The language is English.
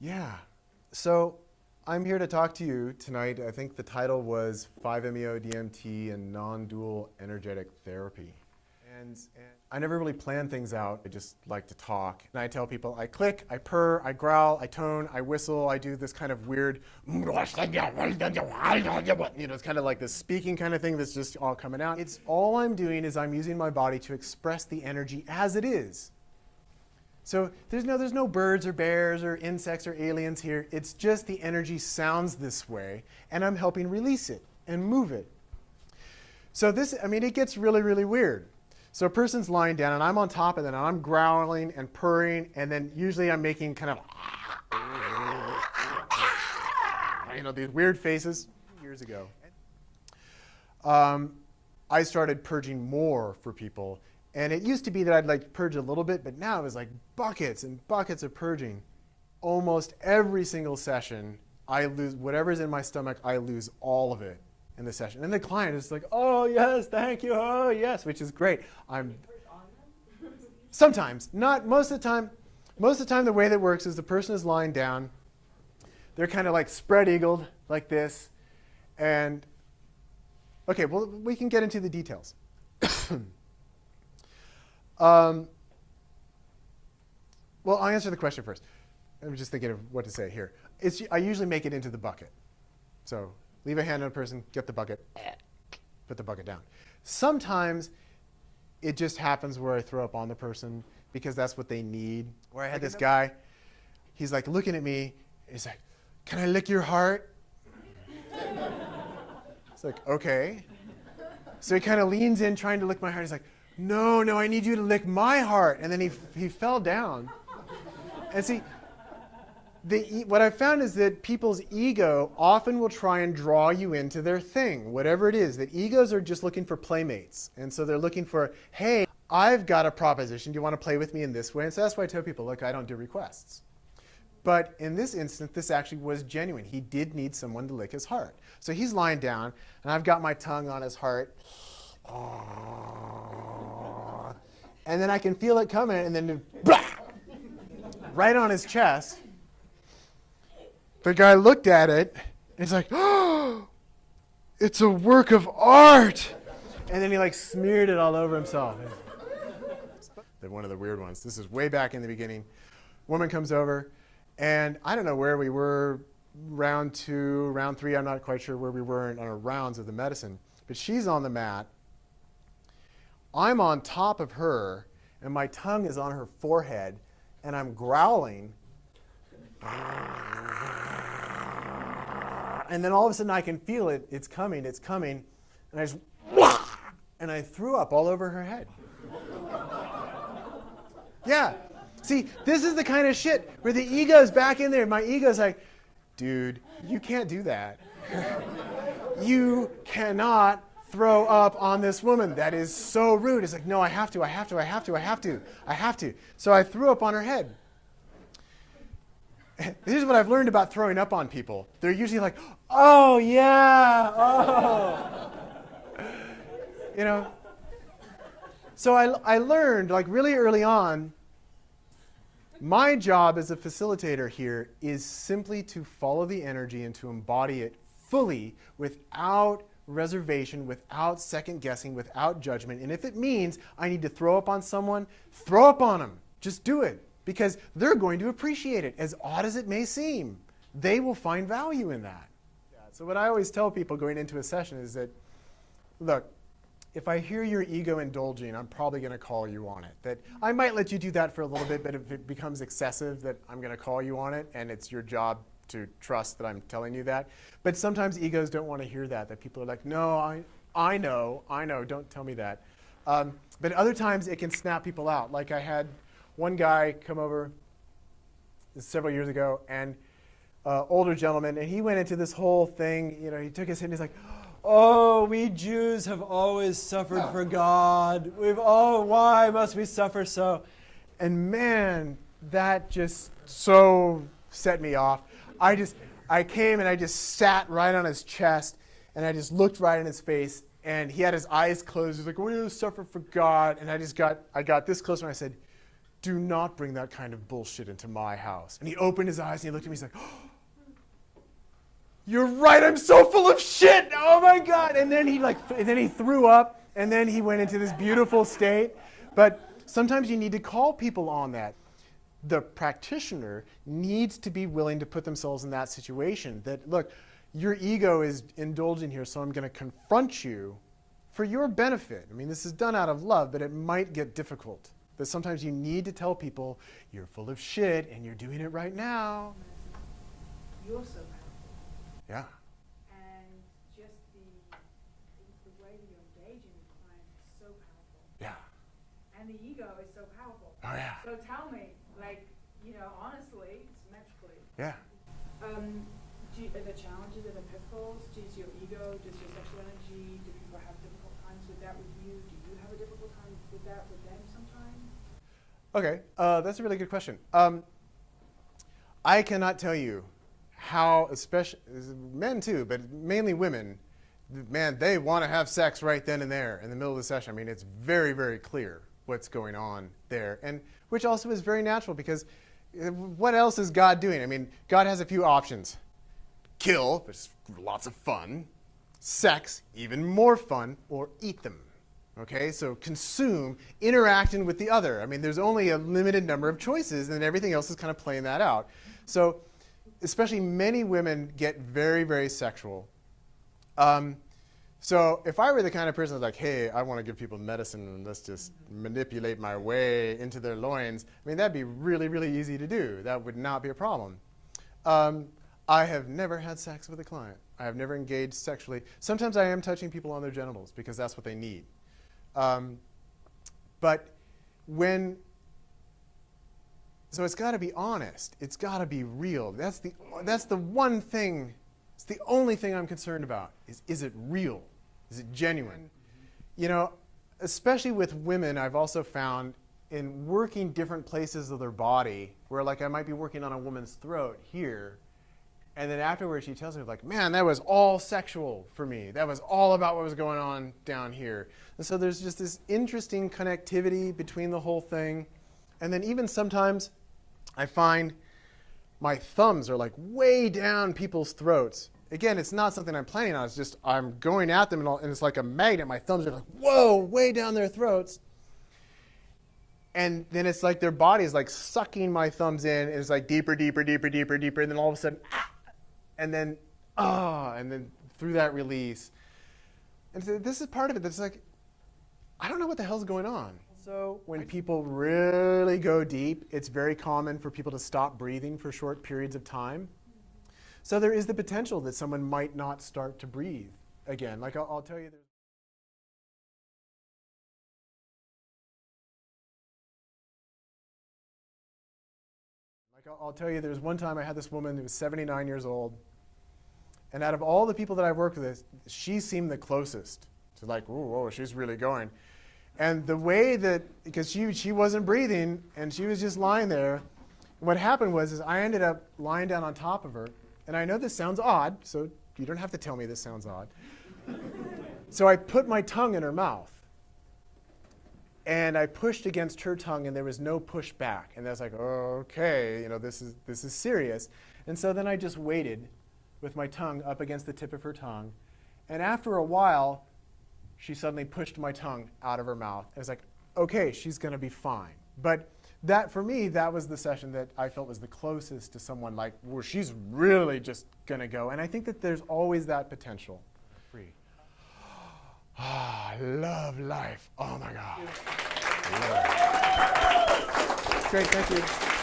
Yeah, so I'm here to talk to you tonight. I think the title was 5-MeO-DMT and Non-Dual Energetic Therapy. And I never really plan things out. I just like to talk. And I tell people, I click, I purr, I growl, I tone, I whistle, I do this kind of weird, you know, it's kind of like this speaking kind of thing that's just all coming out. It's all I'm doing is I'm using my body to express the energy as it is. So there's no birds or bears or insects or aliens here. It's just the energy sounds this way, and I'm helping release it and move it. So this, I mean, it gets really, really weird. So a person's lying down, and I'm on top of them, and I'm growling and purring, and then usually I'm making kind of, you know, these weird faces. Years ago, I started purging more for people. And it used to be that I'd like purge a little bit, but now it was like buckets and buckets of purging. Almost every single session, I lose whatever's in my stomach, I lose all of it in the session. And the client is like, oh, yes, thank you, oh, yes, which is great. Sometimes, not most of the time. Most of the time, the way that works is the person is lying down. They're kind of like spread-eagled like this. And, OK, well, we can get into the details. Well, I'll answer the question first. I'm just thinking of what to say here. I usually make it into the bucket. So leave a hand on a person, get the bucket, put the bucket down. Sometimes it just happens where I throw up on the person because that's what they need. Where I had this guy, he's like looking at me, he's like, can I lick your heart? It's like, OK. So he kind of leans in trying to lick my heart. He's like, no, I need you to lick my heart. And then he fell down. And see, what I've found is that people's ego often will try and draw you into their thing, whatever it is. That egos are just looking for playmates. And so they're looking for, hey, I've got a proposition. Do you want to play with me in this way? And so that's why I tell people, look, I don't do requests. But in this instance, this actually was genuine. He did need someone to lick his heart. So he's lying down, and I've got my tongue on his heart. And then I can feel it coming, and then right on his chest. The guy looked at it, and he's like, oh, it's a work of art. And then he like smeared it all over himself. One of the weird ones. This is way back in the beginning. Woman comes over, and I don't know where we were, round 2, round 3, I'm not quite sure where we were on our rounds of the medicine. But she's on the mat. I'm on top of her, and my tongue is on her forehead, and I'm growling. And then all of a sudden I can feel it. It's coming. And I threw up all over her head. Yeah. See, this is the kind of shit where the ego's back in there. My ego's like, dude, you can't do that. You cannot throw up on this woman. That is so rude. It's like, no, I have to. So I threw up on her head. Here's what I've learned about throwing up on people. They're usually like, oh, yeah, oh. You know? So I learned, like really early on, my job as a facilitator here is simply to follow the energy and to embody it fully without reservation, without second guessing, without judgment. And if it means I need to throw up on someone, throw up on them. Just do it. Because they're going to appreciate it, as odd as it may seem. They will find value in that. Yeah, so what I always tell people going into a session is that, look, if I hear your ego indulging, I'm probably going to call you on it. That I might let you do that for a little bit, but if it becomes excessive, that I'm going to call you on it, and it's your job to trust that I'm telling you that. But sometimes egos don't want to hear that people are like, no, I know, don't tell me that. But other times it can snap people out. Like I had one guy come over several years ago, and older gentleman, and he went into this whole thing. You know, he took his hand and he's like, oh, we Jews have always suffered for God. Why must we suffer so? And man, that just so set me off. I came and I just sat right on his chest, and I just looked right in his face, and he had his eyes closed. He's like, we suffer for God. And I got this close, and I said, do not bring that kind of bullshit into my house. And he opened his eyes and he looked at me, he's like, oh, you're right, I'm so full of shit, oh my God. And then he threw up, and then he went into this beautiful state. But sometimes you need to call people on that. The practitioner needs to be willing to put themselves in that situation. That, look, your ego is indulging here, so I'm going to confront you for your benefit. I mean, this is done out of love, but it might get difficult. That sometimes you need to tell people, you're full of shit, and you're doing it right now. You're so powerful. Yeah. And just the way that you're engaging with clients is so powerful. Yeah. And the ego is so powerful. Oh, yeah. So tell me, like, honestly, symmetrically. Yeah. Are the challenges and the pitfalls? Does your ego, does your sexual energy, do people have difficult times with that with you? Do you have a difficult time with that with them sometimes? Okay, that's a really good question. I cannot tell you how, especially men too, but mainly women, man, they want to have sex right then and there in the middle of the session. I mean, it's very, very clear what's going on there, and which also is very natural because what else is God doing? I mean, God has a few options. Kill, which is lots of fun. Sex, even more fun, or eat them. Okay, so consume, interacting with the other. I mean, there's only a limited number of choices, and everything else is kind of playing that out. So, especially many women get very, very sexual. So if I were the kind of person that's like, hey, I want to give people medicine and let's just manipulate my way into their loins, I mean, that'd be really, really easy to do. That would not be a problem. I have never had sex with a client. I have never engaged sexually. Sometimes I am touching people on their genitals because that's what they need. But so it's got to be honest. It's got to be real. That's the one thing. It's the only thing I'm concerned about. Is it real? Is it genuine? Especially with women, I've also found in working different places of their body, where like I might be working on a woman's throat here, and then afterwards she tells me like, man, that was all sexual for me. That was all about what was going on down here. And so there's just this interesting connectivity between the whole thing. And then even sometimes I find my thumbs are like way down people's throats. Again, it's not something I'm planning on. It's just I'm going at them and it's like a magnet. My thumbs are like, whoa, way down their throats. And then it's like their body is like sucking my thumbs in. And it's like deeper, deeper, deeper, deeper, deeper. And then all of a sudden, and then through that release. And so this is part of it that's like, I don't know what the hell's going on. So when people really go deep, it's very common for people to stop breathing for short periods of time. So there is the potential that someone might not start to breathe again. Like I'll tell you, there's one time I had this woman who was 79 years old. And out of all the people that I've worked with, she seemed the closest to like, whoa, she's really going. And the way that, because she wasn't breathing and she was just lying there, what happened was I ended up lying down on top of her. And I know this sounds odd, so you don't have to tell me this sounds odd. So I put my tongue in her mouth. And I pushed against her tongue, and there was no push back. And I was like, okay, this is serious. And so then I just waited with my tongue up against the tip of her tongue. And after a while, she suddenly pushed my tongue out of her mouth. I was like, okay, she's going to be fine. But that, for me, that was the session that I felt was the closest to someone like, where she's really just going to go. And I think that there's always that potential. Free. I love life. Oh, my God. I love it. Great, thank you.